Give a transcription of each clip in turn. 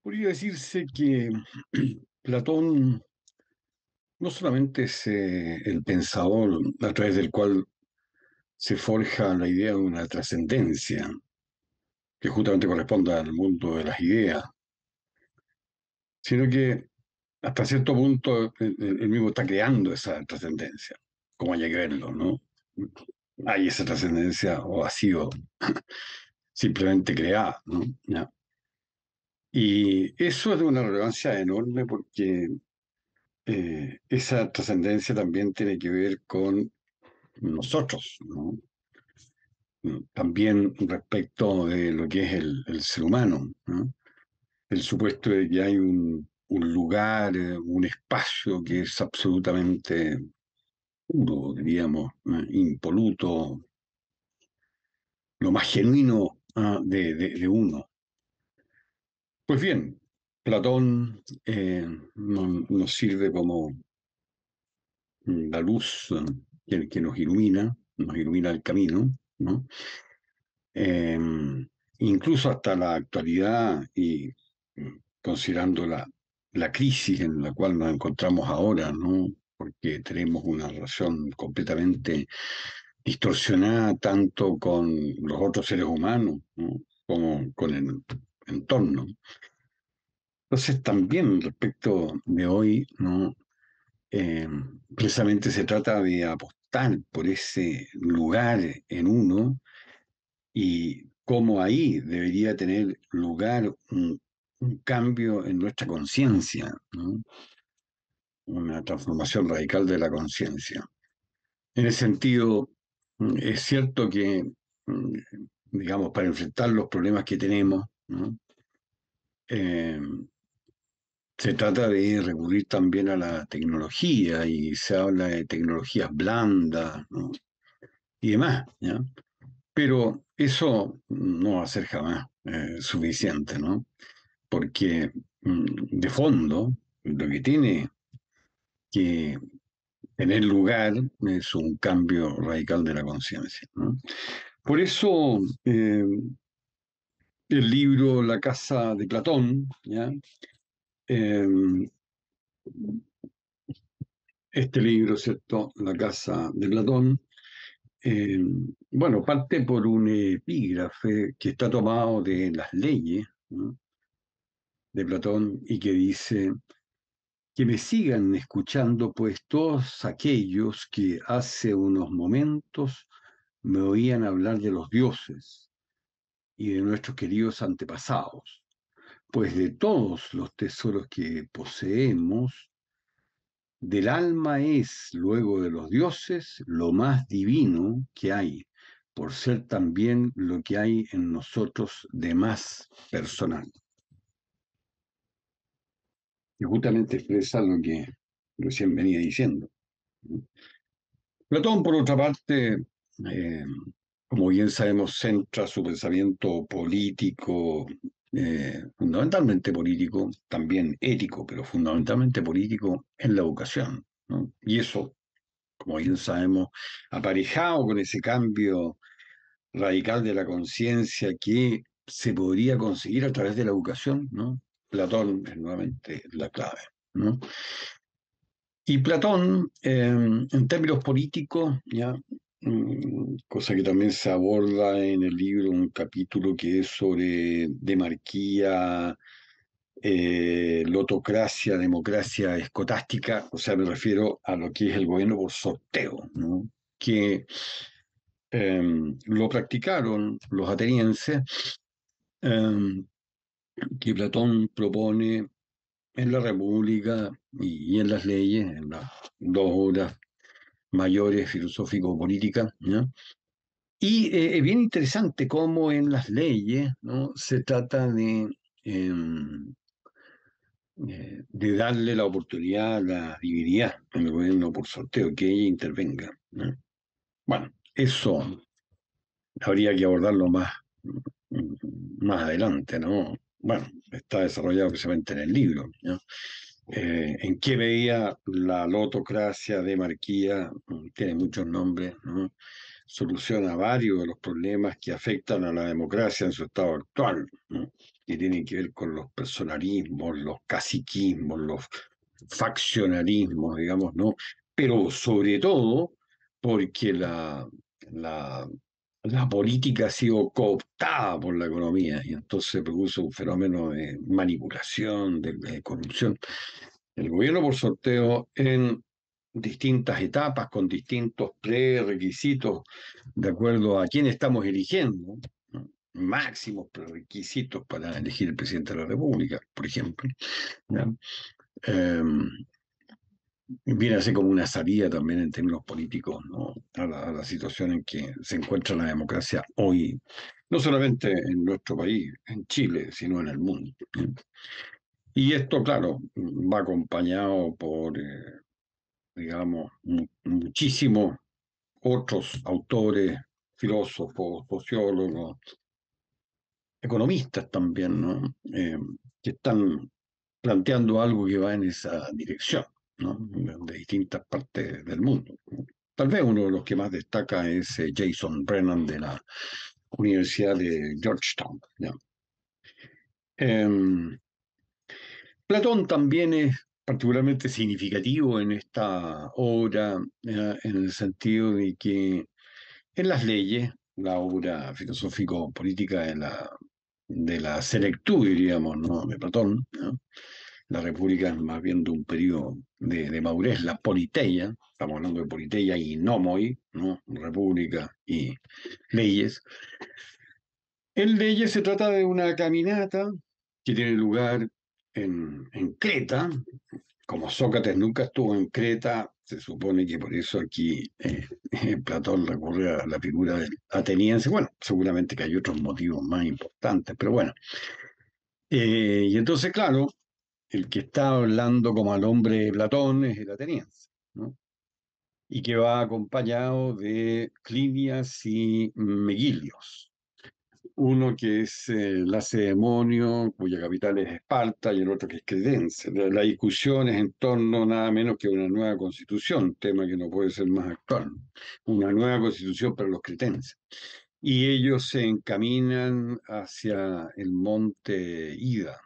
Podría decirse que Platón no solamente es el pensador a través del cual se forja la idea de una trascendencia, que justamente corresponde al mundo de las ideas, sino que hasta cierto punto él mismo está creando esa trascendencia, como haya que verlo, ¿no? Hay esa trascendencia o ha sido simplemente creada, ¿no? ¿Ya? Y eso es de una relevancia enorme porque esa trascendencia también tiene que ver con nosotros, ¿no? También respecto de lo que es el ser humano, ¿no? El supuesto de que hay un lugar, un espacio que es absolutamente puro, diríamos, impoluto, lo más genuino de uno. Pues bien, Platón nos sirve como la luz que nos ilumina el camino, ¿no? Eh, Incluso hasta la actualidad y considerando la crisis en la cual nos encontramos ahora, ¿no? Porque tenemos una relación completamente distorsionada tanto con los otros seres humanos, ¿no? Como con el entorno. Entonces también respecto de hoy, ¿no? Eh, Precisamente se trata de apostar por ese lugar en uno y cómo ahí debería tener lugar un cambio en nuestra conciencia, ¿no? Una transformación radical de la conciencia. En ese sentido, es cierto que, mm, digamos, para enfrentar los problemas que tenemos, ¿no? Eh, Se trata de recurrir también a la tecnología y se habla de tecnologías blandas, ¿no? Y demás, ¿ya? Pero eso no va a ser jamás suficiente, ¿no? Porque de fondo lo que tiene que tener lugar es un cambio radical de la conciencia, ¿no? Por eso el libro La casa de Platón, ¿ya? Eh, este libro, ¿cierto? La casa de Platón, eh, bueno, parte por un epígrafe que está tomado de las leyes, ¿no? De Platón y que dice que me sigan escuchando, pues todos aquellos que hace unos momentos me oían hablar de los dioses y de nuestros queridos antepasados, pues de todos los tesoros que poseemos, del alma es, luego de los dioses, lo más divino que hay, por ser también lo que hay en nosotros de más personal. Y justamente expresa lo que recién venía diciendo. Platón, por otra parte, eh, como bien sabemos, centra su pensamiento político, fundamentalmente político, también ético, pero fundamentalmente político, en la educación, ¿no? Y eso, como bien sabemos, aparejado con ese cambio radical de la conciencia que se podría conseguir a través de la educación, ¿no? Platón es nuevamente la clave, ¿no? Y Platón, en términos políticos, ya, cosa que también se aborda en el libro, un capítulo que es sobre demarquía, lotocracia, democracia escotástica, o sea, me refiero a lo que es el gobierno por sorteo, ¿no? Que lo practicaron los atenienses, eh, que Platón propone en la República y en las leyes, en las dos obras mayores filosófico-políticas, ¿no? Y es bien interesante cómo en las leyes, ¿no? Se trata eh, de darle la oportunidad a la divinidad en el gobierno por sorteo, que ella intervenga, ¿no? Bueno, eso habría que abordarlo más adelante, ¿no? Bueno, está desarrollado precisamente en el libro, ¿no? En qué medida la lotocracia, demarquía, tiene muchos nombres, ¿no? Soluciona varios de los problemas que afectan a la democracia en su estado actual, ¿no? que tienen que ver con los personalismos, los caciquismos, los faccionalismos, digamos, ¿no? Pero sobre todo porque la, la política ha sido cooptada por la economía y entonces produce un fenómeno de manipulación, de corrupción. El gobierno por sorteo en distintas etapas, con distintos prerequisitos, de acuerdo a quién estamos eligiendo, ¿no? Máximos prerequisitos para elegir el presidente de la República, por ejemplo. ¿Ya? Eh, Viene así como una salida también en términos políticos, ¿no? A la situación en que se encuentra la democracia hoy, no solamente en nuestro país, en Chile, sino en el mundo. ¿Sí? Y esto, claro, va acompañado por, digamos, muchísimos otros autores, filósofos, sociólogos, economistas también, ¿no? Que están planteando algo que va en esa dirección, ¿no? De distintas partes del mundo. Tal vez uno de los que más destaca es Jason Brennan de la Universidad de Georgetown. ¿Ya? Eh, Platón también es particularmente significativo en esta obra, en el sentido de que en las leyes, la obra filosófico-política de la senectud, diríamos, ¿no? De Platón, ¿no? La República es más bien de un periodo de madurez, la politeia, estamos hablando de politeia y nomoi, ¿no? República y leyes. En leyes se trata de una caminata que tiene lugar en Creta. Como Sócrates nunca estuvo en Creta, se supone que por eso aquí Platón recurre a la figura del ateniense. Bueno, seguramente que hay otros motivos más importantes, pero bueno. Y entonces, claro, el que está hablando como al hombre de Platón es el ateniense, ¿no? Y que va acompañado de Clinias y Megilios. Uno que es Lacedemonio, cuya capital es Esparta, y el otro que es Cretense. La discusión es en torno nada menos que a una nueva constitución, tema que no puede ser más actual. Una nueva constitución para los cretenses. Y ellos se encaminan hacia el monte Ida.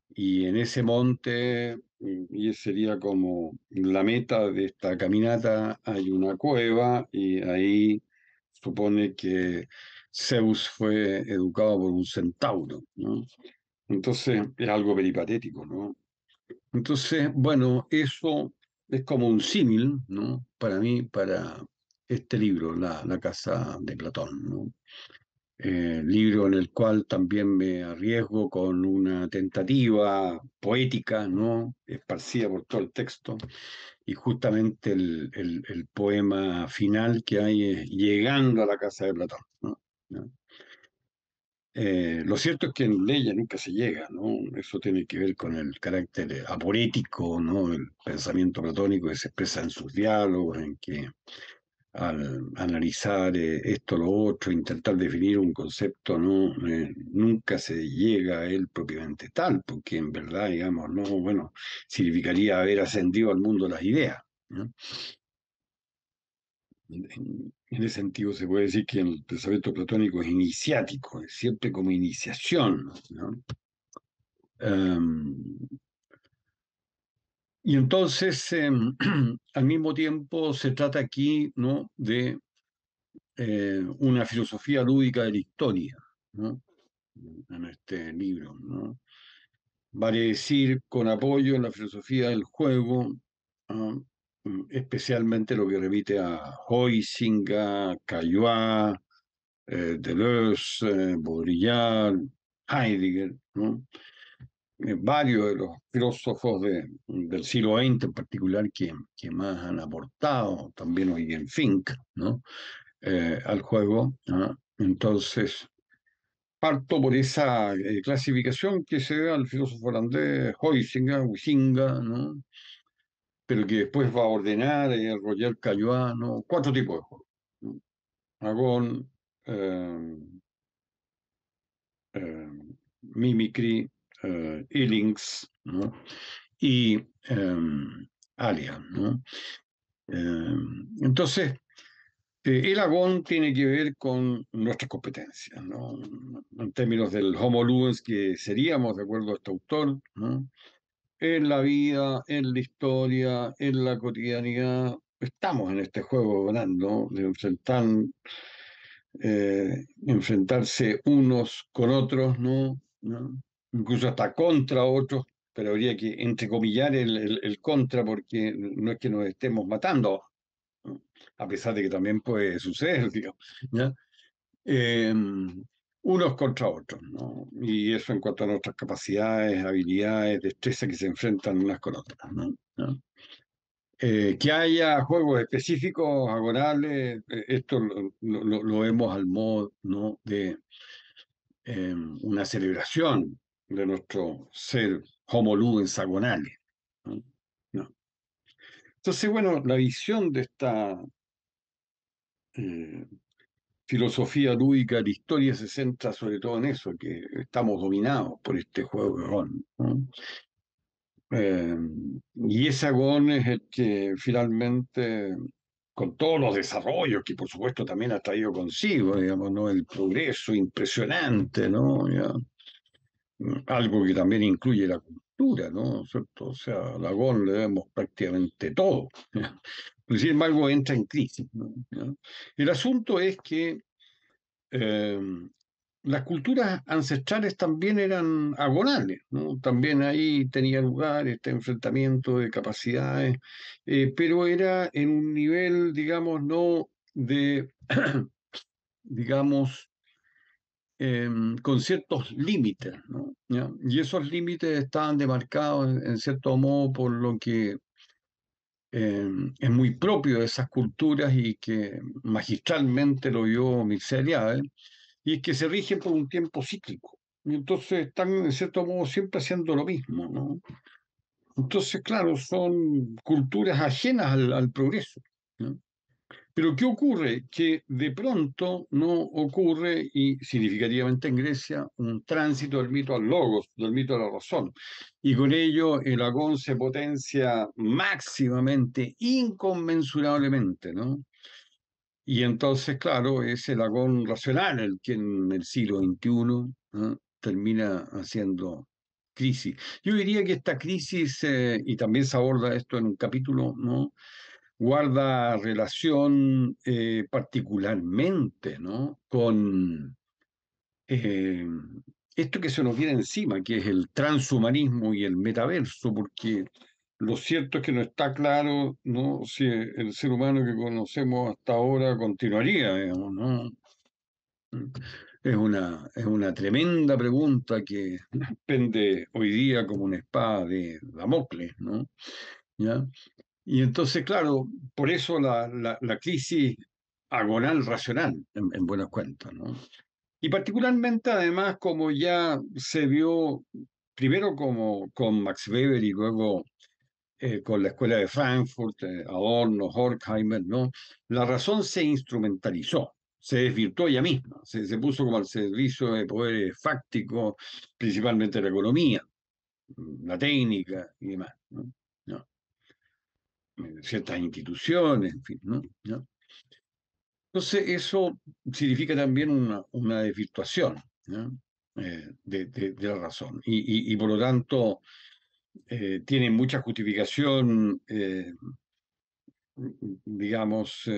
Y en ese monte, y sería como la meta de esta caminata, hay una cueva y ahí supone que Zeus fue educado por un centauro, ¿no? Entonces es algo peripatético, ¿no? Entonces, bueno, eso es como un símil, ¿no? Para mí, para este libro, La Casa de Platón, ¿no? Libro en el cual también me arriesgo con una tentativa poética, ¿no? Esparcida por todo el texto, y justamente el poema final que hay es Llegando a la casa de Platón, ¿no? ¿No? Lo cierto es que en Leia nunca se llega, ¿no? Eso tiene que ver con el carácter aporético, ¿no? El pensamiento platónico que se expresa en sus diálogos, en que al analizar esto, lo otro, intentar definir un concepto, no, nunca se llega a él propiamente tal, porque en verdad, digamos, no, bueno, significaría haber ascendido al mundo de las ideas, ¿no? En ese sentido se puede decir que el pensamiento platónico es iniciático, es siempre como iniciación, ¿no? Um, y entonces, al mismo tiempo, se trata aquí, ¿no? de una filosofía lúdica de la historia, ¿no? En este libro, ¿no? Vale decir, con apoyo en la filosofía del juego, ¿no? Especialmente lo que remite a Huizinga, Caillois, Deleuze, Baudrillard, Heidegger, ¿no? Varios de los filósofos del siglo XX en particular que más han aportado, también Eugen Fink, ¿no? Al juego, ¿no? Entonces, parto por esa clasificación que se da al filósofo holandés Huizinga, ¿no? Pero que después va a ordenar Roger Caillois, ¿no? Cuatro tipos de juegos, ¿no? Agón, eh, eh, Mimicry, Illings, ¿no? Y Alia, ¿no? Eh, entonces, El agón tiene que ver con nuestras competencias, ¿no? En términos del homo ludens que seríamos, de acuerdo a este autor, ¿no? En la vida, en la historia, en la cotidianidad, estamos en este juego ganando, de enfrentarse unos con otros, ¿no? ¿No? Incluso hasta contra otros, pero habría que entrecomillar el contra porque no es que nos estemos matando, ¿no? A pesar de que también puede suceder, digamos, ¿ya? Eh, unos contra otros, ¿no? Y eso en cuanto a nuestras capacidades, habilidades, destrezas que se enfrentan unas con otras, ¿no? ¿No? Que haya juegos específicos, agorables, esto lo vemos al modo, ¿no? de una celebración de nuestro ser homo ludens agonales, ¿no? ¿No? Entonces, bueno, la visión de esta eh, filosofía lúdica de la historia se centra sobre todo en eso, que estamos dominados por este juego de rol, ¿no? Eh, y ese agón es el que finalmente, con todos los desarrollos que por supuesto también ha traído consigo, digamos, ¿no? El progreso impresionante, ¿no? Ya, algo que también incluye la cultura, ¿no? ¿Cierto? O sea, al agón le debemos prácticamente todo, ¿ya? Pero sin embargo entra en crisis, ¿no? ¿Ya? El asunto es que eh, las culturas ancestrales también eran agonales, ¿no? También ahí tenía lugar este enfrentamiento de capacidades, pero era en un nivel, digamos, no de, digamos, con ciertos límites, ¿no? ¿Ya? Y esos límites estaban demarcados en cierto modo por lo que es muy propio de esas culturas y que magistralmente lo vio Mircea Eliade, y es que se rigen por un tiempo cíclico. Y entonces están, en cierto modo, siempre haciendo lo mismo, ¿no? Entonces, claro, son culturas ajenas al progreso, ¿no? Pero ¿qué ocurre? Que de pronto no ocurre, y significativamente en Grecia, un tránsito del mito al logos, del mito a la razón. Y con ello el agón se potencia máximamente, inconmensurablemente, ¿no? Y entonces, claro, es el agón racional el que en el siglo XXI, ¿no? Termina haciendo crisis. Yo diría que esta crisis, y también se aborda esto en un capítulo, ¿no? Guarda relación particularmente, ¿no? Con eh, esto que se nos viene encima, que es el transhumanismo y el metaverso, porque lo cierto es que no está claro, ¿no? Si el ser humano que conocemos hasta ahora continuaría, digamos, ¿no? Es una tremenda pregunta que pende hoy día como una espada de Damocles, ¿no? ¿Ya? Y entonces, claro, por eso la crisis agonal racional, en buenas cuentas, ¿no? Y particularmente, además, como ya se vio primero como con Max Weber y luego con la Escuela de Frankfurt, Adorno, Horkheimer, ¿no? La razón se instrumentalizó, se desvirtuó ella misma, se puso como al servicio de poderes fácticos, principalmente la economía, la técnica y demás, ¿no? ¿No? Ciertas instituciones, en fin, ¿no? ¿No? Entonces, eso significa también una desvirtuación, ¿no? De la razón. Y por lo tanto, tiene mucha justificación, digamos,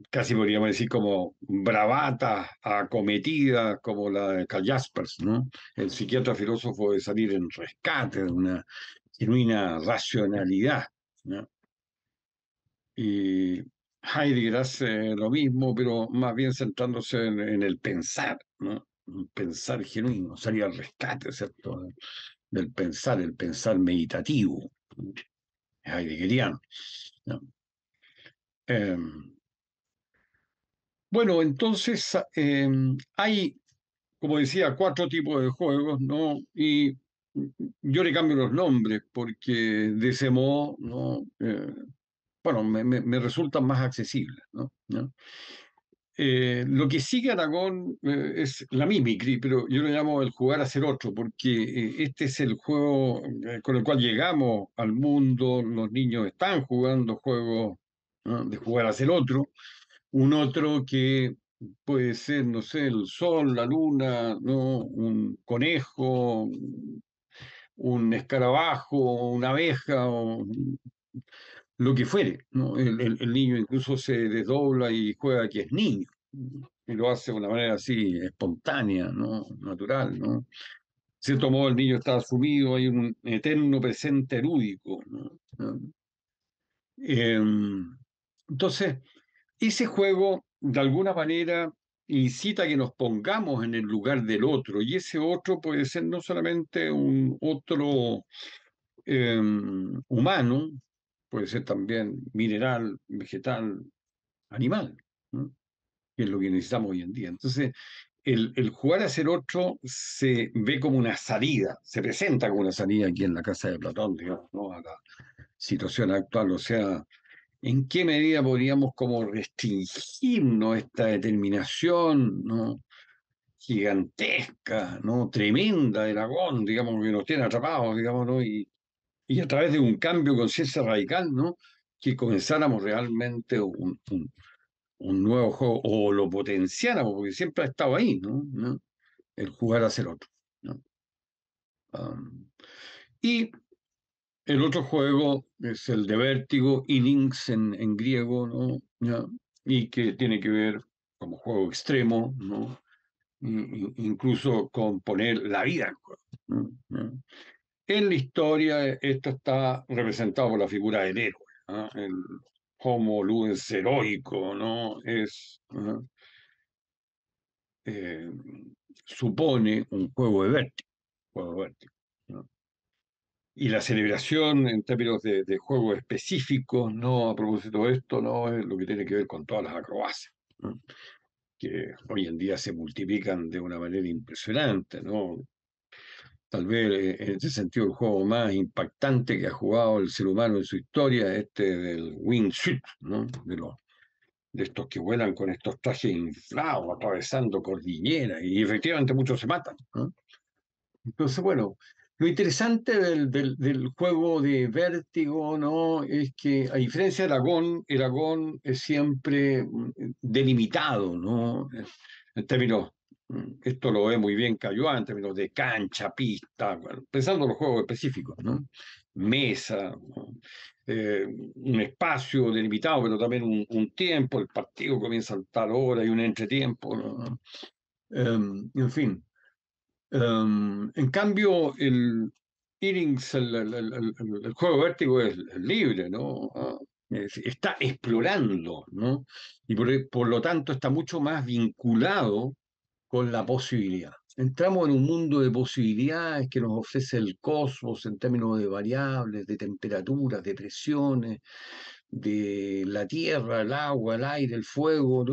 casi podríamos decir como bravatas acometidas, como la de Karl Jaspers, ¿no? El psiquiatra filósofo de salir en rescate de una genuina racionalidad, ¿no? Y Heidegger hace lo mismo, pero más bien centrándose en el pensar, ¿no? Un pensar genuino, salir al rescate, ¿cierto? Del pensar, el pensar meditativo, ¿no? Heideggeriano, ¿no? Eh, bueno, entonces hay, como decía, cuatro tipos de juegos, ¿no? Y yo le cambio los nombres porque de ese modo, ¿no? Bueno, me resultan más accesibles, ¿no? ¿No? Lo que sigue Aragón es la mimicry, pero yo lo llamo el jugar a ser otro, porque este es el juego con el cual llegamos al mundo, los niños están jugando juegos, ¿no? De jugar a ser otro, Un otro que puede ser, no sé, el sol, la luna, ¿no? Un conejo, un escarabajo, una abeja, o lo que fuere, ¿no? El niño incluso se desdobla y juega que es niño, y lo hace de una manera así espontánea, ¿no? Natural, ¿no? De cierto modo el niño está sumido, hay un eterno presente lúdico, ¿no? Entonces, ese juego, de alguna manera, incita a que nos pongamos en el lugar del otro, y ese otro puede ser no solamente un otro humano, puede ser también mineral, vegetal, animal, ¿no? Que es lo que necesitamos hoy en día. Entonces, el jugar a ser otro se ve como una salida, se presenta como una salida aquí en la casa de Platón, digamos, ¿no? A la situación actual, o sea, ¿en qué medida podríamos como restringirnos esta determinación, ¿no? Gigantesca, ¿no? Tremenda de Aragón, digamos, que nos tiene atrapados, digamos, ¿no? Y a través de un cambio de conciencia radical, ¿no? Que comenzáramos realmente un nuevo juego, o lo potenciáramos, porque siempre ha estado ahí, ¿no? ¿No? El jugar a ser otro, ¿no? Um, y el otro juego es el de Vértigo, y Lynx en griego, ¿no? ¿Ya? Y que tiene que ver como juego extremo, ¿no? Incluso con poner la vida en juego, ¿no? ¿Ya? En la historia, esto está representado por la figura del héroe, ¿no? El Homo ludens heroico, ¿no? Eh, supone un juego de vértigo, juego de vértigo, ¿no? Y la celebración en términos de juegos específicos, ¿no? A propósito de esto, ¿no? Es lo que tiene que ver con todas las acrobacias, ¿no? Que hoy en día se multiplican de una manera impresionante, ¿no? Tal vez en ese sentido el juego más impactante que ha jugado el ser humano en su historia, este del wingsuit, ¿no? De estos que vuelan con estos trajes inflados, atravesando cordilleras, y efectivamente muchos se matan, ¿no? Entonces, bueno, lo interesante del juego de Vértigo, ¿no? Es que, a diferencia de Aragón es siempre delimitado, ¿no? En términos, esto lo ve muy bien Cayuá, en términos de cancha, pista, bueno, pensando en los juegos específicos, ¿no? Mesa, ¿no? Un espacio delimitado, pero también un tiempo, el partido comienza a tal hora y un entretiempo, ¿no? En fin. En cambio, el Innings, el juego Vértigo es libre, ¿no? Está explorando, ¿no? Y por lo tanto está mucho más vinculado con la posibilidad. Entramos en un mundo de posibilidades que nos ofrece el cosmos en términos de variables, de temperaturas, de presiones, de la tierra, el agua, el aire, el fuego,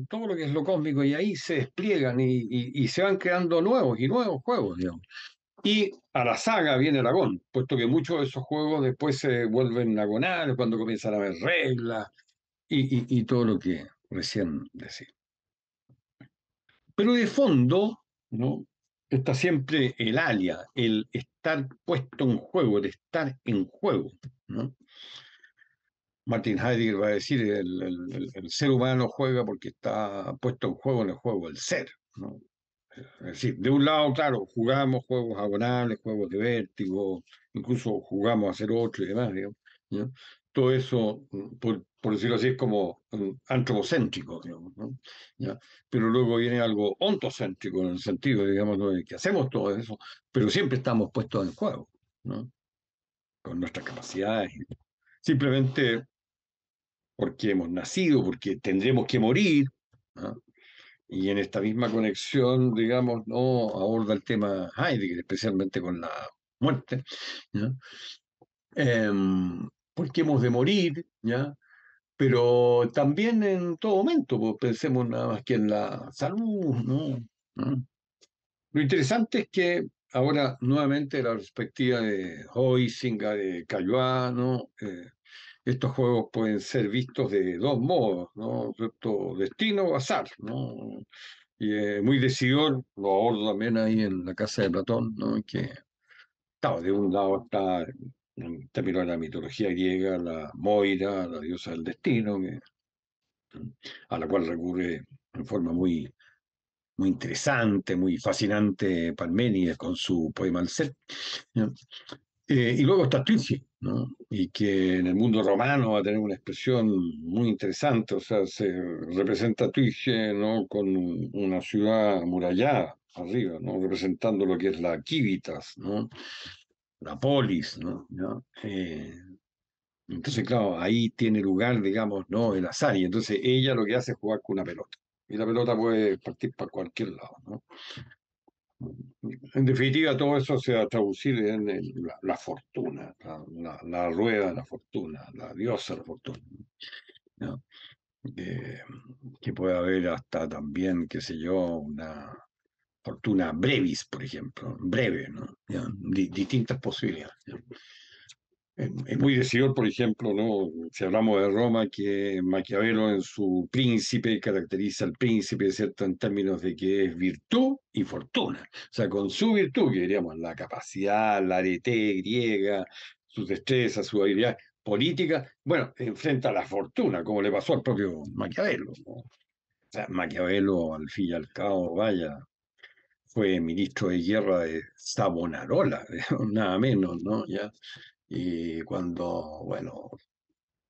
todo lo que es lo cósmico, y ahí se despliegan y se van creando nuevos y nuevos juegos, digamos. Y a la saga viene Aragón, puesto que muchos de esos juegos después se vuelven agonales cuando comienzan a haber reglas y todo lo que recién decía. Pero de fondo, ¿no? Está siempre el alia, el estar puesto en juego, el estar en juego, ¿no? Martin Heidegger va a decir, el ser humano juega porque está puesto en juego en el juego del ser, ¿no? Es decir, de un lado, claro, jugamos juegos agonables, juegos de vértigo, incluso jugamos a hacer otro y demás, digamos, ¿ya? Todo eso, por decirlo así, es como antropocéntrico, digamos, ¿no? ¿Ya? Pero luego viene algo ontocéntrico en el sentido, digamos, ¿no? De que hacemos todo eso, pero siempre estamos puestos en juego, ¿no? Con nuestras capacidades. Simplemente porque hemos nacido, porque tendremos que morir, ¿no? Y en esta misma conexión, digamos, no aborda el tema Heidegger, especialmente con la muerte, ¿ya? Porque hemos de morir, ¿ya? Pero también en todo momento, pues, pensemos nada más que en la salud, ¿no? ¿No? Lo interesante es que ahora, nuevamente, la perspectiva de Huizinga, de Cayuá, ¿no? Estos juegos pueden ser vistos de dos modos, ¿no? ¿Cierto? Destino o azar, ¿no? Y muy decidor, lo abordo también ahí en la casa de Platón, ¿no? Que claro, de un lado está, en términos de la mitología griega, la Moira, la diosa del destino, que a la cual recurre en forma muy interesante, muy fascinante Parménides con su poema El Set, ¿no? Y luego está Twinsie, ¿no? Y que en el mundo romano va a tener una expresión muy interesante, o sea, se representa a Twinsie, ¿no? Con una ciudad amurallada arriba, ¿no? Representando lo que es la Civitas, ¿no? La polis, ¿no? ¿No? Entonces, claro, ahí tiene lugar, digamos, ¿no? El azar, y entonces ella lo que hace es jugar con una pelota, y la pelota puede partir para cualquier lado, ¿no? En definitiva, todo eso se va a traducir en la fortuna, la rueda de la fortuna, la diosa de la fortuna, ¿no? Eh, que puede haber hasta también, qué sé yo, una fortuna brevis, por ejemplo, breve, ¿no? ¿Ya? Distintas posibilidades. ¿Ya? Es muy decidor, por ejemplo, ¿no? Si hablamos de Roma, que Maquiavelo en su Príncipe caracteriza al príncipe, ¿cierto?, en términos de que es virtud y fortuna. O sea, con su virtud, que diríamos la capacidad, la arete griega, sus destrezas, su habilidad política, bueno, enfrenta a la fortuna, como le pasó al propio Maquiavelo, ¿no? O sea, Maquiavelo, al fin y al cabo, vaya, fue ministro de guerra de Savonarola, nada menos, ¿no? ¿Ya? Y cuando, bueno,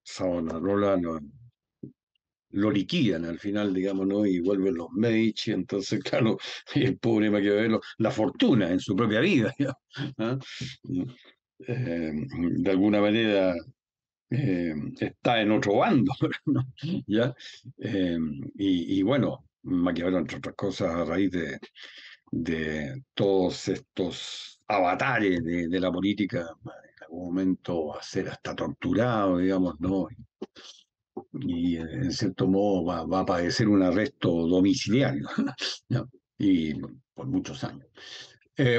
Savonarola lo liquidan al final, digamos, ¿no? Y vuelven los Medici, entonces, claro, el pobre Maquiavelo, la fortuna en su propia vida, digamos, ¿ah? De alguna manera está en otro bando, ¿no? ¿Ya? Y bueno, Maquiavelo, entre otras cosas, a raíz de todos estos avatares de la política, en algún momento va a ser hasta torturado, digamos, ¿no? Y en cierto modo va a padecer un arresto domiciliario, ¿no? Y por muchos años.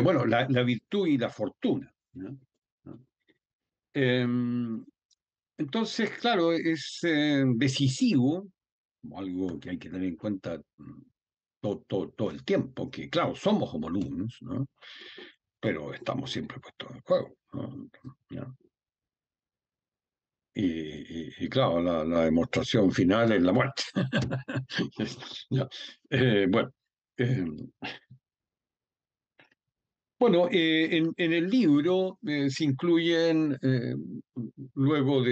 Bueno, la virtud y la fortuna, ¿no? ¿No? Eh, entonces, claro, es decisivo, como algo que hay que tener en cuenta todo el tiempo, que claro, somos homólogos, ¿no? Pero estamos siempre puestos en juego, ¿no? ¿Ya? Y claro, la demostración final es la muerte. ¿Ya? Bueno, eh, bueno, en el libro se incluyen, luego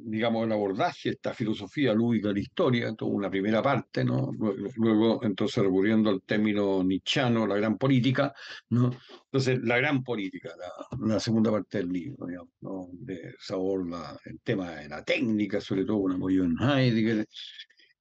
digamos, el abordaje, esta filosofía lúdica de la historia, toda una primera parte, ¿no? Luego, entonces, recurriendo al término nietzscheano, la gran política, ¿no? Entonces, la gran política, la segunda parte del libro, digamos, ¿no? De sabor el tema de la técnica, sobre todo con apoyo en Heidegger,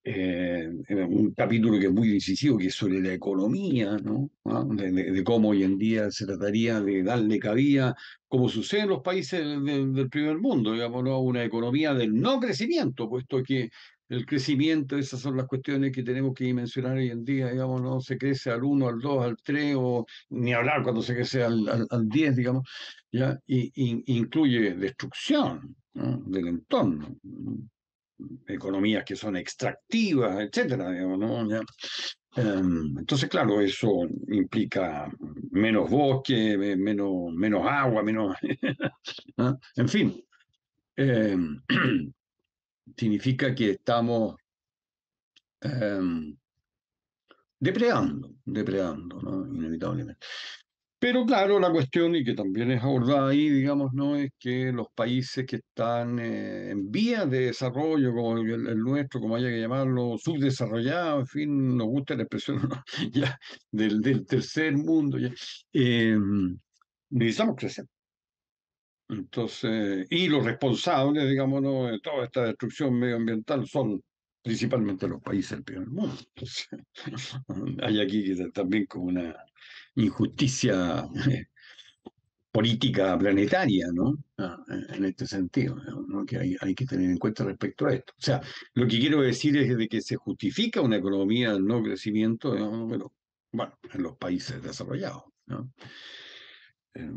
en un capítulo que es muy decisivo, que es sobre la economía, ¿no? ¿Ah? De cómo hoy en día se trataría de darle cabida, como sucede en los países del primer mundo, digamos, ¿no? Una economía del no crecimiento, puesto que el crecimiento, esas son las cuestiones que tenemos que mencionar hoy en día, digamos, no se crece al uno, al 2, al 3, o ni hablar cuando se crece al 10, digamos, ¿ya? Incluye destrucción, ¿no? Del entorno, ¿no? Economías que son extractivas, etcétera, digamos, ¿no? ¿Ya? Entonces, claro, eso implica menos bosque, menos agua, menos... ¿ah? En fin, eh, significa que estamos eh, depredando, ¿no? Inevitablemente. Pero claro, la cuestión, y que también es abordada ahí, digamos, ¿no? Es que los países que están en vías de desarrollo, como el nuestro, como haya que llamarlo, subdesarrollado, en fin, nos gusta la expresión, ¿no? Ya, del tercer mundo, ya, eh, necesitamos crecer. Entonces, y los responsables, digamos, ¿no? De toda esta destrucción medioambiental son principalmente los países del primer mundo. Entonces, hay aquí también como una injusticia política planetaria, ¿no? En este sentido, ¿no? Que hay que tener en cuenta respecto a esto. O sea, lo que quiero decir es de que se justifica una economía del no crecimiento, ¿no? Pero, bueno, en los países desarrollados, ¿no? Eh,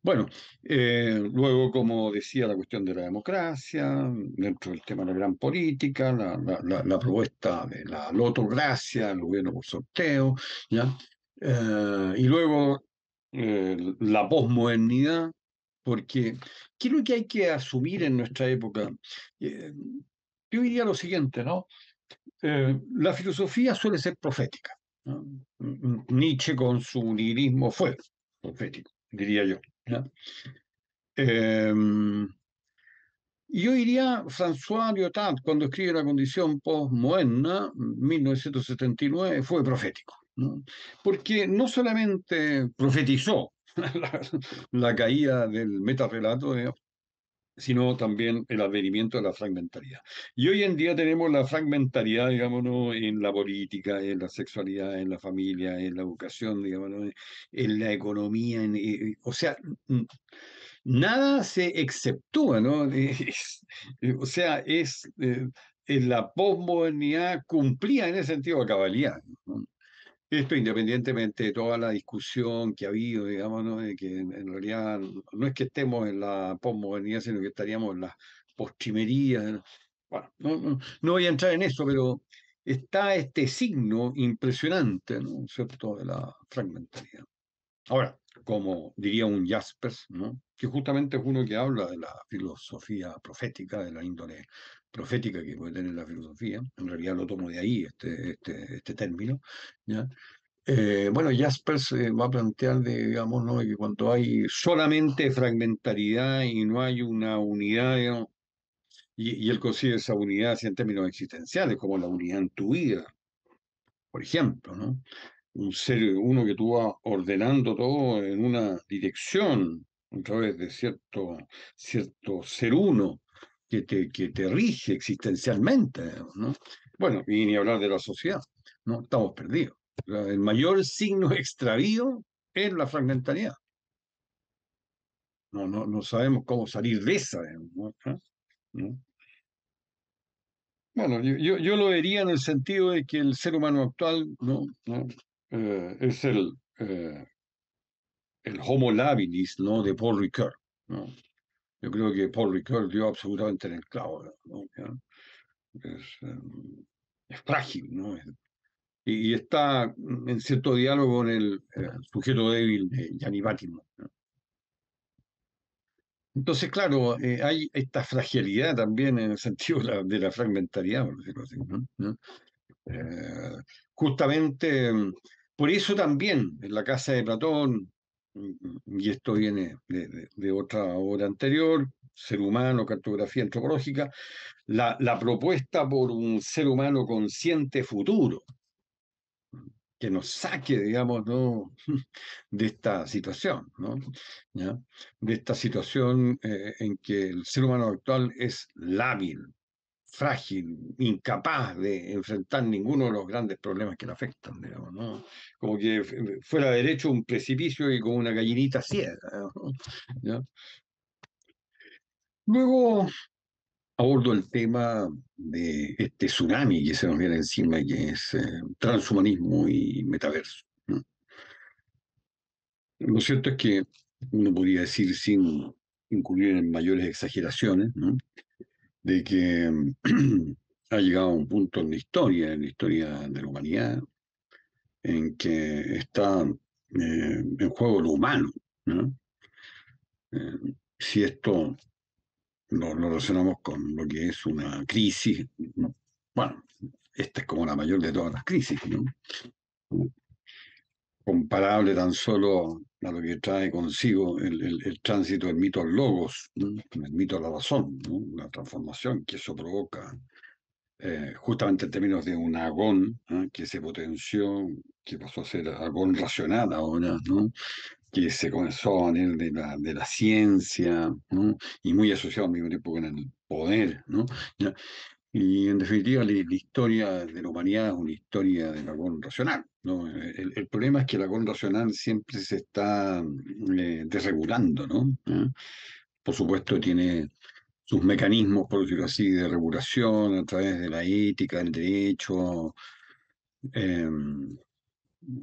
bueno, luego, como decía, la cuestión de la democracia, dentro del tema de la gran política, la propuesta de la lotocracia, el gobierno por sorteo, ¿ya? Y luego la posmodernidad, porque ¿qué es lo que hay que asumir en nuestra época? Eh, yo diría lo siguiente, ¿no? La filosofía suele ser profética, ¿no? Nietzsche con su nihilismo fue profético, diría yo, ¿no? Eh, Yo diría François Lyotard, cuando escribe La condición postmoderna, 1979, fue profético, ¿no? Porque no solamente profetizó la, la caída del metarrelato, sino también el advenimiento de la fragmentariedad. Y hoy en día tenemos la fragmentariedad, digámonos, en la política, en la sexualidad, en la familia, en la educación, digámonos, en la economía, o sea, nada se exceptúa, ¿no? O sea, en la posmodernidad cumplía en ese sentido a cabalidad, ¿no? Esto independientemente de toda la discusión que ha habido, digamos, ¿no? De que en realidad no es que estemos en la posmodernidad, sino que estaríamos en la postrimería. ¿No? Bueno, no voy a entrar en eso, pero está este signo impresionante, ¿no? ¿Cierto? De la fragmentariedad. Ahora, como diría un Jaspers, ¿no? Que justamente es uno que habla de la filosofía profética, de la índole profética que puede tener la filosofía, en realidad lo tomo de ahí, este término, ¿ya? Bueno, Jaspers va a plantear, digamos, ¿no? Que cuando hay solamente fragmentariedad y no hay una unidad, digamos, y él consigue esa unidad así en términos existenciales, como la unidad en tu vida, por ejemplo, ¿no? Un ser, uno que tú vas ordenando todo en una dirección, a través de cierto ser uno que te rige existencialmente, ¿no? Bueno, y ni hablar de la sociedad, ¿no? Estamos perdidos. El mayor signo extravío es la fragmentariedad. No sabemos cómo salir de esa, ¿no? ¿Ah? ¿No? Bueno, yo lo vería en el sentido de que el ser humano actual, ¿no? ¿No? Es el Homo labilis, ¿no? De Paul Ricoeur, ¿no? Yo creo que Paul Ricoeur dio absolutamente en el clavo, ¿no? ¿Ya? Es, es frágil, ¿no? Y está en cierto diálogo con el sujeto débil de Gianni Vattimo, ¿no? Entonces, claro, hay esta fragilidad también en el sentido de la fragmentariedad, por decirlo así, ¿no? ¿No? Eh, Justamente por eso también en la casa de Platón, y esto viene de otra obra anterior, Ser humano, cartografía antropológica, la propuesta por un ser humano consciente futuro, que nos saque, digamos, ¿no? de esta situación, ¿no? ¿Ya? De esta situación en que el ser humano actual es lábil, frágil, incapaz de enfrentar ninguno de los grandes problemas que le afectan, digamos, ¿no? Como que fuera derecho un precipicio y con una gallinita ciega, ¿no? ¿Ya? Luego abordo el tema de este tsunami que se nos viene encima, que es transhumanismo y metaverso, ¿no? Lo cierto es que uno podría decir, sin incurrir en mayores exageraciones, ¿no? De que ha llegado a un punto en la historia de la humanidad, en que está en juego lo humano, ¿no? Si esto lo relacionamos con lo que es una crisis, ¿no? Bueno, esta es como la mayor de todas las crisis, ¿no? Comparable tan solo a lo que trae consigo el tránsito del mito al logos, ¿no? El mito a la razón, ¿no? La transformación que eso provoca, justamente en términos de un agón, ¿eh? Que se potenció, que pasó a ser agón racional ahora, ¿no? Que se comenzó a venir de la ciencia, ¿no? Y muy asociado al mismo tiempo con el poder, ¿no? ¿Ya? Y en definitiva, la historia de la humanidad es una historia del agón racional, ¿no? El problema es que el agón racional siempre se está desregulando, ¿no? ¿Ya? Por supuesto, tiene sus mecanismos, por decirlo así, de regulación a través de la ética, el derecho, eh,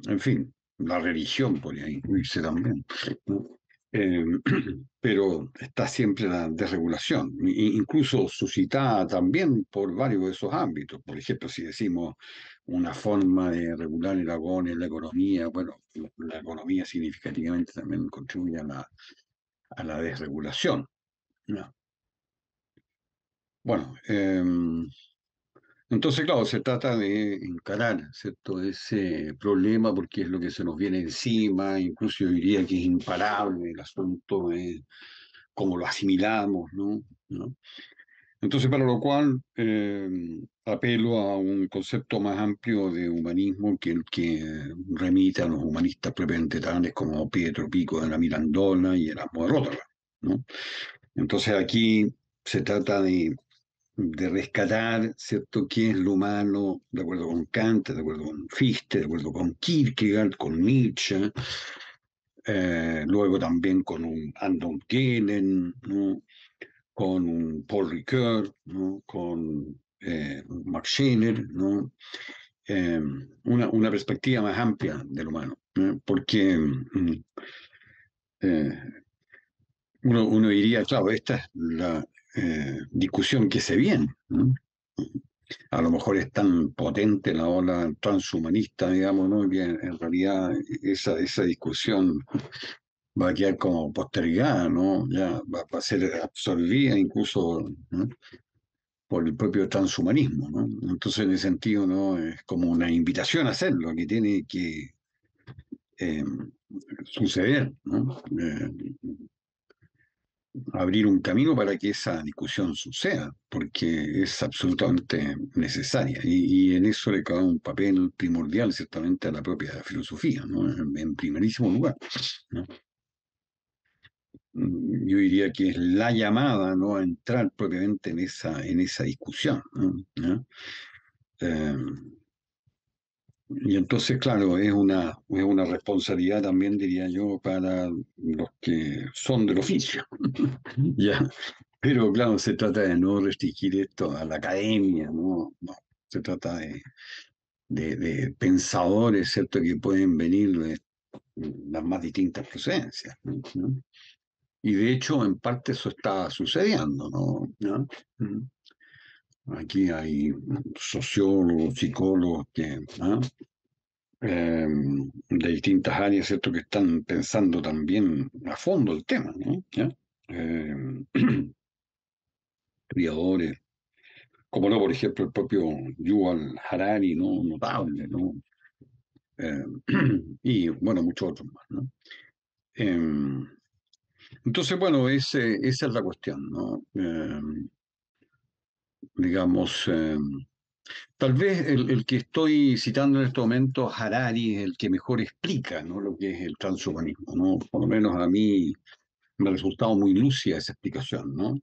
en fin, la religión podría incluirse también, ¿no? Eh, pero está siempre la desregulación, incluso suscitada también por varios de esos ámbitos. Por ejemplo, si decimos una forma de regular el agón en la economía, bueno, la economía significativamente también contribuye a la desregulación, ¿no? Bueno, entonces, claro, se trata de encarar, ¿cierto? Ese problema porque es lo que se nos viene encima, incluso yo diría que es imparable el asunto, cómo lo asimilamos, ¿no? ¿No? Entonces, para lo cual apelo a un concepto más amplio de humanismo que el que remite a los humanistas propiamente tales como Pietro Pico de la Mirandola y Erasmo de Róterdam, ¿no? Entonces aquí se trata de rescatar, ¿cierto?, qué es lo humano, de acuerdo con Kant, de acuerdo con Fichte, de acuerdo con Kierkegaard, con Nietzsche, luego también con un Anton Gehlen, ¿no?, con un Paul Ricoeur, ¿no?, con Max Scheler, ¿no? Una perspectiva más amplia del humano, ¿no? Porque eh, uno diría, claro, esta es la discusión que se viene, ¿no? A lo mejor es tan potente la ola transhumanista, digamos, ¿no?, que en realidad esa discusión va a quedar como postergada, ¿no? Ya va a ser absorbida incluso, ¿no?, por el propio transhumanismo, ¿no? Entonces, en ese sentido, ¿no?, es como una invitación a hacerlo, que tiene que eh, suceder, ¿no? Abrir un camino para que esa discusión suceda, porque es absolutamente necesaria. Y en eso le cabe un papel primordial, ciertamente, a la propia filosofía, ¿no? En primerísimo lugar, ¿no? Yo diría que es la llamada, ¿no?, a entrar propiamente en esa discusión, ¿no? ¿No? Eh, y entonces, claro, es una responsabilidad también, diría yo, para los que son del oficio. Ya, pero claro, se trata de no restringir esto a la academia, ¿no? No, se trata de pensadores, ¿cierto?, que pueden venir de las más distintas procedencias, ¿no? Y de hecho, en parte eso está sucediendo, ¿no? ¿No? Mm. Aquí hay sociólogos, psicólogos que, ¿ah?, de distintas áreas, ¿cierto?, que están pensando también a fondo el tema, ¿no? ¿Ya? Eh, Criadores, como no, por ejemplo, el propio Yuval Harari, ¿no?, notable, ¿no? Eh, y bueno, muchos otros más, ¿no? Eh, entonces, bueno, esa es la cuestión, ¿no? Digamos, tal vez el que estoy citando en este momento, Harari, es el que mejor explica, ¿no?, lo que es el transhumanismo, ¿no? Por lo menos a mí me ha resultado muy lúcida esa explicación, ¿no?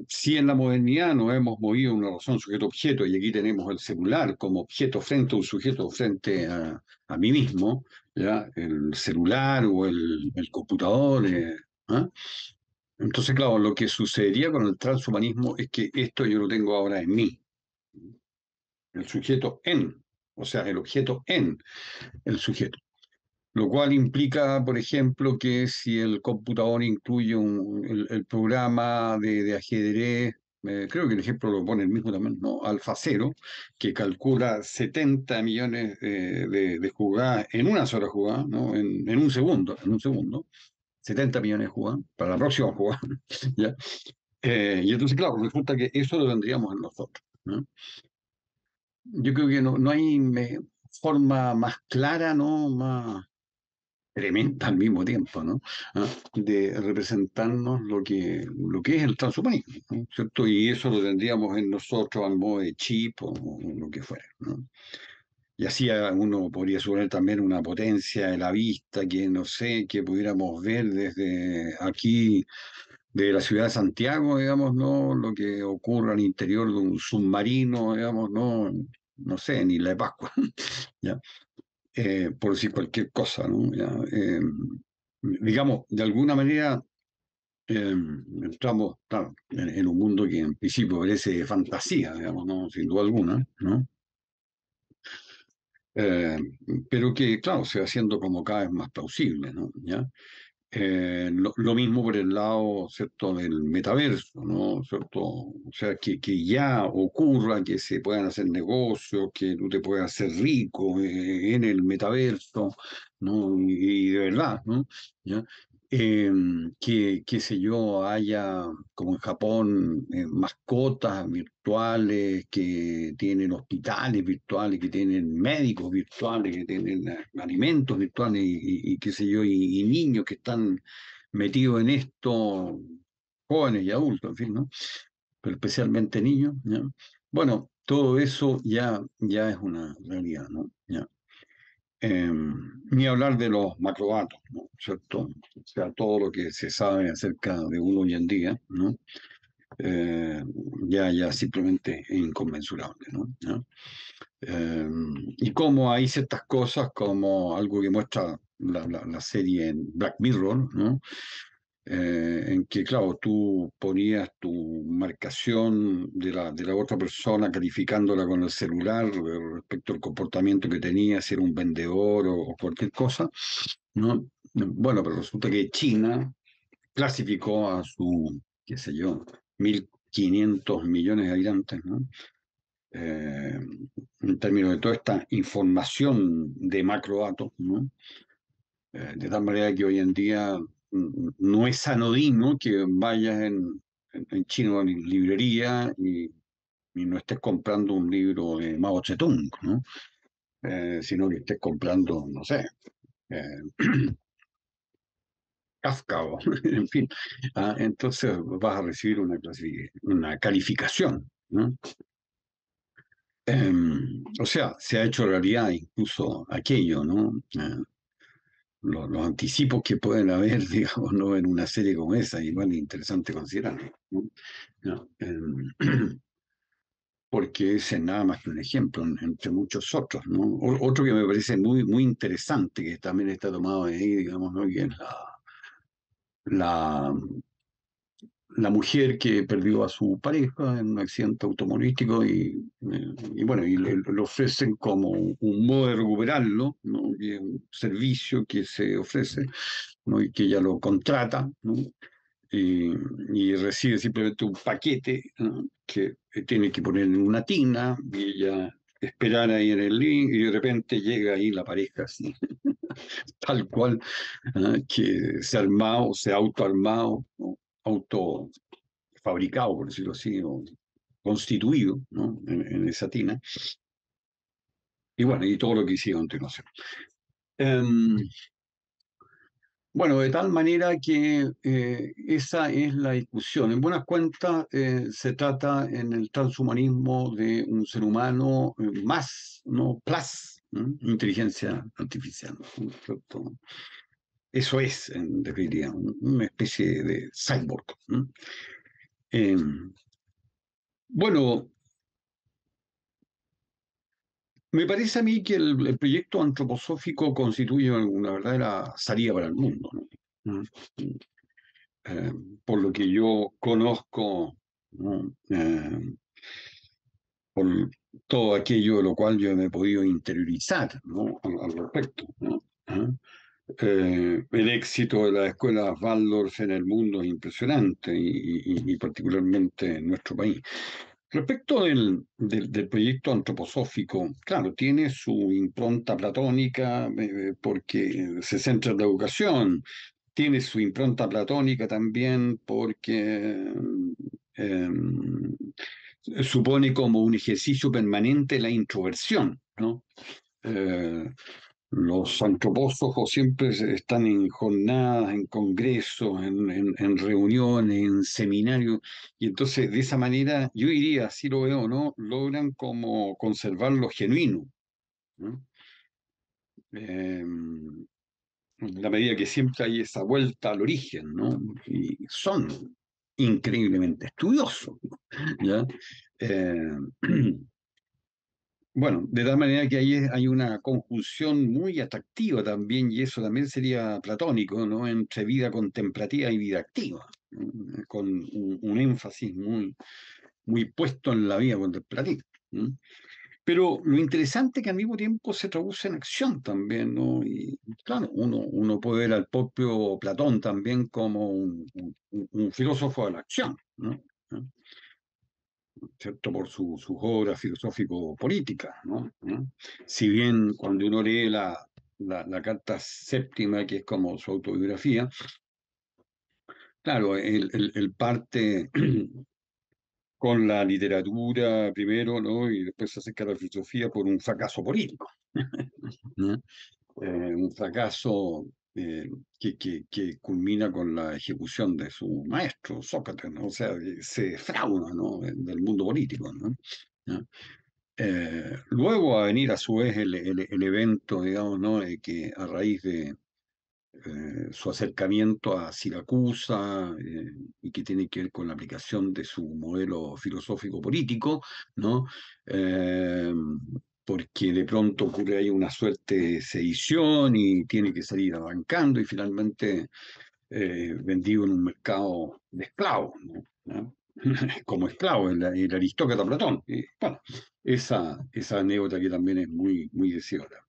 Si en la modernidad nos hemos movido una relación sujeto-objeto y aquí tenemos el celular como objeto frente a un sujeto frente a mí mismo, ¿ya? El celular o el computador, ¿ah? Entonces, claro, lo que sucedería con el transhumanismo es que esto yo lo tengo ahora en mí, el sujeto en, o sea, el objeto en el sujeto. Lo cual implica, por ejemplo, que si el computador incluye el programa de ajedrez, creo que el ejemplo lo pone el mismo también, ¿no?, AlphaZero, que calcula 70 millones de jugadas en una sola jugada, ¿no?, en un segundo, 70 millones de jugadas para la próxima jugada, ¿ya? Y entonces, claro, resulta que eso lo tendríamos en nosotros, ¿no? Yo creo que no hay forma más clara, ¿no?, más tremenda al mismo tiempo, ¿no?, ¿Ah? De representarnos lo que es el transhumanismo, ¿no?, ¿cierto? Y eso lo tendríamos en nosotros al modo de chip o lo que fuera, ¿no? Y así uno podría suponer también una potencia de la vista que no sé, que pudiéramos ver desde aquí, de la ciudad de Santiago, digamos, ¿no?, lo que ocurre al interior de un submarino, digamos, ¿no? No sé, ni la de Pascua, ¿ya? Por decir cualquier cosa, ¿no? Ya, digamos, de alguna manera entramos, claro, en un mundo que en principio parece fantasía, digamos, ¿no? Sin duda alguna, ¿no? Eh, pero que, claro, se va haciendo como cada vez más plausible, ¿no? ¿Ya? Lo mismo por el lado, ¿cierto?, del metaverso, ¿no? ¿Cierto? O sea, que ya ocurra, que se puedan hacer negocios, que tú te puedas hacer rico en el metaverso, ¿no? Y de verdad, ¿no? ¿Ya? que, qué sé yo, haya, como en Japón, mascotas virtuales, que tienen hospitales virtuales, que tienen médicos virtuales, que tienen alimentos virtuales y qué sé yo, y niños que están metidos en esto, jóvenes y adultos, en fin, ¿no? Pero especialmente niños, ¿ya? Bueno, todo eso ya es una realidad, ¿no? ¿Ya? Eh, Ni hablar de los macrodatos, ¿no? ¿Cierto? O sea, todo lo que se sabe acerca de uno hoy en día, ¿no? Eh, ya simplemente es inconmensurable, ¿no? ¿Ya? Eh, y cómo hay ciertas cosas como algo que muestra la serie en Black Mirror, ¿no? En que, claro, tú ponías tu marcación de la otra persona, calificándola con el celular respecto al comportamiento que tenía, si era un vendedor o cualquier cosa, ¿no? Bueno, pero resulta que China clasificó a su, qué sé yo, 1.500 millones de habitantes, ¿no? Eh, en términos de toda esta información de macrodatos, ¿no? De tal manera que hoy en día no es anodino que vayas en chino a la librería y no estés comprando un libro de Mao Zedong, ¿no? Sino que estés comprando, no sé, eh, Kafka o, en fin. Entonces vas a recibir una calificación, ¿no? O sea, se ha hecho realidad incluso aquello, ¿no? Los anticipos que pueden haber, digamos, ¿no? En una serie como esa, igual es interesante considerarlo, ¿no? No, porque ese es nada más que un ejemplo, entre muchos otros, ¿no? Otro que me parece muy interesante, que también está tomado de ahí, digamos, ¿no? Que es la, la mujer que perdió a su pareja en un accidente automovilístico y bueno, le ofrecen como un modo de recuperarlo, ¿no? Y es un servicio que se ofrece, ¿no? Y que ella lo contrata, ¿no? Y, y recibe simplemente un paquete, ¿no? Que tiene que poner en una tina y ella esperar ahí en el link y de repente llega ahí la pareja así, tal cual, que se ha armado, se ha autoarmado, ¿no? Autofabricado, por decirlo así, o constituido, ¿no? En esa tina. Y bueno, y todo lo que hicieron a continuación. Em, Bueno, de tal manera que esa es la discusión. En buenas cuentas, se trata en el transhumanismo de un ser humano más, no plus, ¿no? Inteligencia artificial, ¿no? ¿Cierto? Eso es, en definitiva, una especie de cyborg, ¿no? Eh, bueno, me parece a mí que el proyecto antroposófico constituye una verdadera salida para el mundo, ¿no? ¿Mm? eh, por lo que yo conozco, ¿no? Por todo aquello de lo cual yo me he podido interiorizar, ¿no? Al respecto, ¿no? ¿Ah? El éxito de las escuelas Waldorf en el mundo es impresionante y particularmente en nuestro país. Respecto del proyecto antroposófico, claro, tiene su impronta platónica porque se centra en la educación, tiene su impronta platónica también porque eh, supone como un ejercicio permanente la introversión, ¿no? Eh, los antropósofos siempre están en jornadas, en congresos, en reuniones, en seminarios, y entonces de esa manera, yo diría, así lo veo, ¿no? Logran como conservar lo genuino, ¿no? Eh, en la medida que siempre hay esa vuelta al origen, ¿no? Y son increíblemente estudiosos, ¿no? ¿Ya? Eh, Bueno, de tal manera que ahí hay una conjunción muy atractiva también, y eso también sería platónico, ¿no? Entre vida contemplativa y vida activa, ¿no? Con un énfasis muy puesto en la vida contemplativa, ¿no? Pero lo interesante es que al mismo tiempo se traduce en acción también, ¿no? Y claro, uno puede ver al propio Platón también como un filósofo de la acción, ¿no? ¿No? ¿Cierto? Por sus obras filosófico-políticas, ¿no? ¿No? Si bien cuando uno lee la carta séptima, que es como su autobiografía, claro, él parte con la literatura primero, ¿no? Y después se acerca a la filosofía por un fracaso político, ¿no? Un fracaso que culmina con la ejecución de su maestro, Sócrates, ¿no? O sea, se defrauda, ¿no? Del mundo político, ¿no? ¿no? Luego va a venir a su vez el evento, digamos, ¿no? Que a raíz de su acercamiento a Siracusa y que tiene que ver con la aplicación de su modelo filosófico político, ¿no? Eh, Porque de pronto ocurre ahí una suerte de sedición y tiene que salir arrancando y finalmente vendido en un mercado de esclavos, ¿no? ¿no? Como esclavo, el aristócrata Platón. Y, bueno, esa anécdota que también es muy, muy deseada.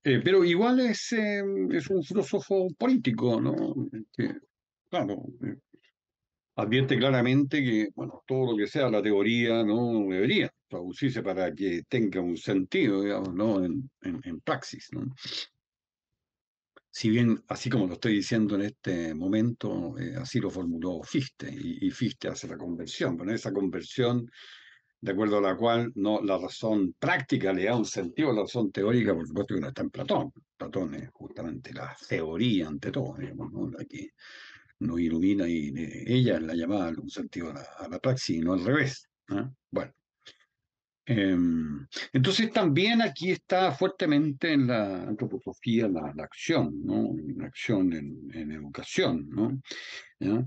Pero igual es un filósofo político, ¿no? Que, claro, advierte claramente que, bueno, todo lo que sea la teoría no debería traducirse para que tenga un sentido, digamos, ¿no? En praxis, ¿no? Si bien, así como lo estoy diciendo en este momento, así lo formuló Fichte, y Fichte hace la conversión, pero esa conversión de acuerdo a la cual no, la razón práctica le da un sentido a la razón teórica, por supuesto que no está en Platón. Platón es justamente la teoría ante todo, digamos, ¿no? La que nos ilumina y ella es la llamada a un sentido a la praxis y no al revés. ¿Eh? Bueno, entonces también aquí está fuertemente en la antroposofía la acción, ¿no? La acción en educación, ¿no? ¿Ya?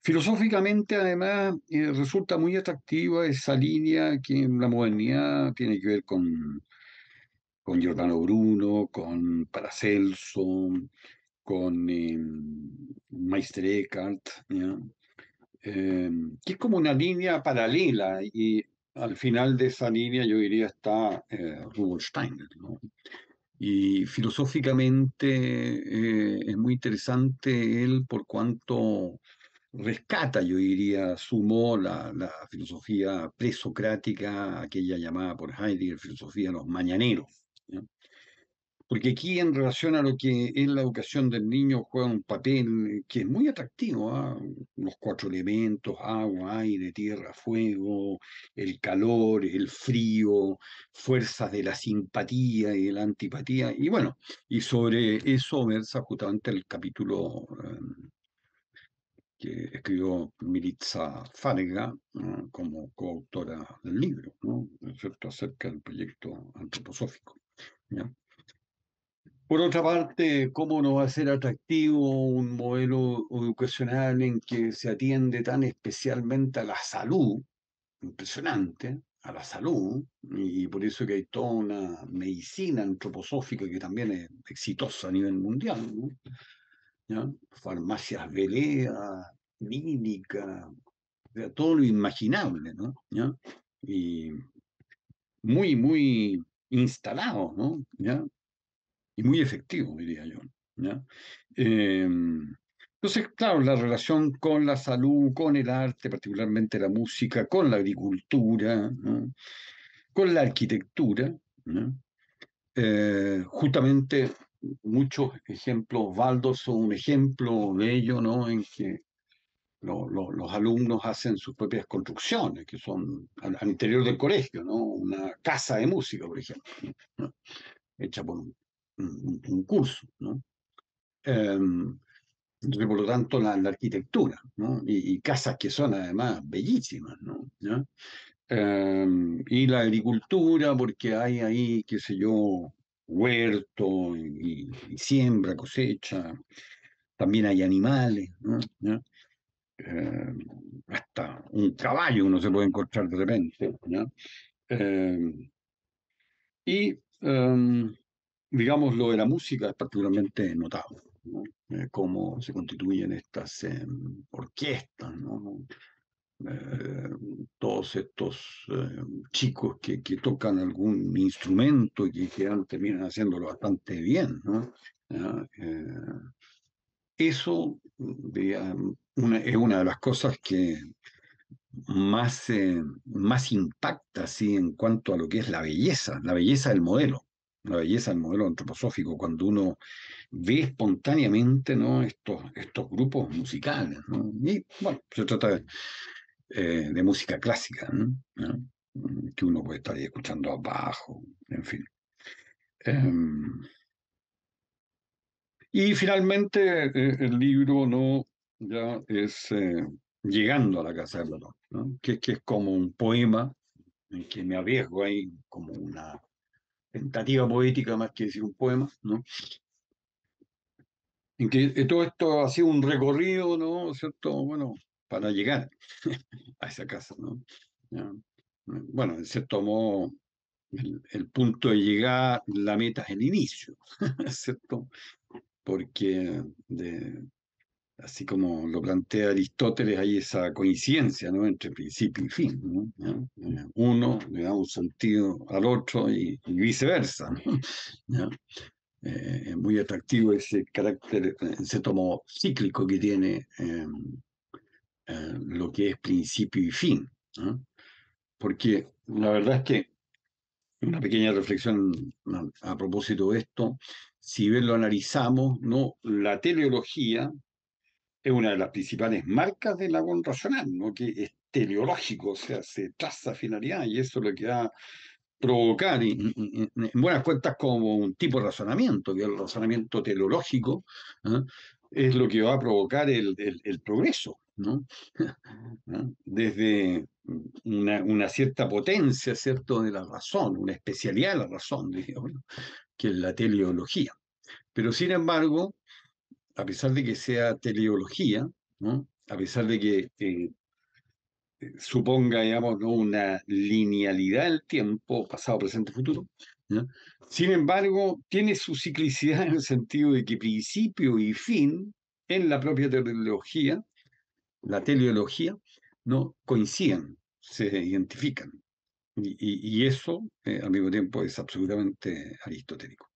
Filosóficamente, además, resulta muy atractiva esa línea que en la modernidad tiene que ver con Giordano Bruno, con Paracelso, con Meister Eckhart, ¿ya? Que es como una línea paralela y al final de esa línea yo diría está Rudolf Steiner, ¿no? Y filosóficamente es muy interesante él por cuanto rescata, yo diría, sumó la filosofía presocrática, aquella llamada por Heidegger filosofía de los mañaneros. ¿Ya? Porque aquí en relación a lo que es la educación del niño juega un papel que es muy atractivo, ¿ah? Los cuatro elementos, agua, aire, tierra, fuego, el calor, el frío, fuerzas de la simpatía y de la antipatía. Y bueno, y sobre eso versa justamente el capítulo que escribió Militza Farga, ¿no? Como coautora del libro, ¿no? ¿No es cierto? Acerca del proyecto antroposófico. ¿Ya? Por otra parte, ¿cómo no va a ser atractivo un modelo educacional en que se atiende tan especialmente a la salud? Impresionante, a la salud, y por eso que hay toda una medicina antroposófica que también es exitosa a nivel mundial, ¿no? ¿Ya? Farmacias Velea, clínica, o sea, todo lo imaginable, ¿no? ¿Ya? Y muy, muy instalado, ¿no? ¿Ya? Y muy efectivo, diría yo. ¿Ya? Entonces, claro, la relación con la salud, con el arte, particularmente la música, con la agricultura, ¿no? Con la arquitectura, ¿no? Justamente muchos ejemplos, Baldo son un ejemplo de ello, ¿no? En que los alumnos hacen sus propias construcciones, que son al interior del colegio, ¿no? Una casa de música, por ejemplo, ¿no? Hecha por un curso, ¿no? Entonces, por lo tanto, la arquitectura, ¿no? Y casas que son además bellísimas, ¿no? ¿Ya? Y la agricultura, porque hay ahí, qué sé yo, huerto y siembra, cosecha, también hay animales, ¿no? ¿Ya? eh, Hasta un caballo uno se puede encontrar de repente, ¿ya? Eh, y digamos, lo de la música es particularmente notable, ¿no? Cómo se constituyen estas orquestas, ¿no? Eh, Todos estos chicos que tocan algún instrumento y que terminan haciéndolo bastante bien, ¿no? ¿Ya? Eso es una de las cosas que más impacta, ¿sí? En cuanto a lo que es la belleza del modelo. la belleza del modelo antroposófico, cuando uno ve espontáneamente, ¿no? Estos grupos musicales, ¿no? Y bueno, se trata de música clásica, ¿no? Que uno puede estar ahí escuchando abajo, en fin. Em, y finalmente el libro no ya es llegando a la casa de Platón, ¿no? Que es como un poema en que me arriesgo ahí como una tentativa poética más que decir un poema, ¿no? En que todo esto ha sido un recorrido, ¿no? ¿Cierto? Bueno, para llegar a esa casa, ¿no? Ya. Bueno, en cierto modo, el punto de llegada, la meta es el inicio, ¿cierto? Porque así como lo plantea Aristóteles, hay esa coincidencia, ¿no? Entre principio y fin, ¿no? ¿Ya? Uno le da un sentido al otro y viceversa, ¿no? ¿Ya? Es muy atractivo ese carácter, ese tomo cíclico que tiene lo que es principio y fin, ¿no? Porque la verdad es que una pequeña reflexión a propósito de esto, si bien lo analizamos, ¿no? La teleología es una de las principales marcas del agón racional, ¿no? Que es teleológico, o sea, se traza finalidad y eso es lo que va a provocar, en buenas cuentas, como un tipo de razonamiento, que es el razonamiento teleológico, ¿ah? Es lo que va a provocar el progreso, ¿no? ¿Ah? Desde una cierta potencia, ¿cierto?, de la razón, una especialidad de la razón, digamos, ¿no? Que es la teleología. Pero sin embargo, a pesar de que sea teleología, ¿no? A pesar de que suponga, digamos, ¿no? Una linealidad del tiempo, pasado, presente, futuro, ¿ya? Sin embargo, tiene su ciclicidad en el sentido de que principio y fin en la propia teleología, la teleología, no coinciden, se identifican. Y eso, al mismo tiempo, es absolutamente aristotélico.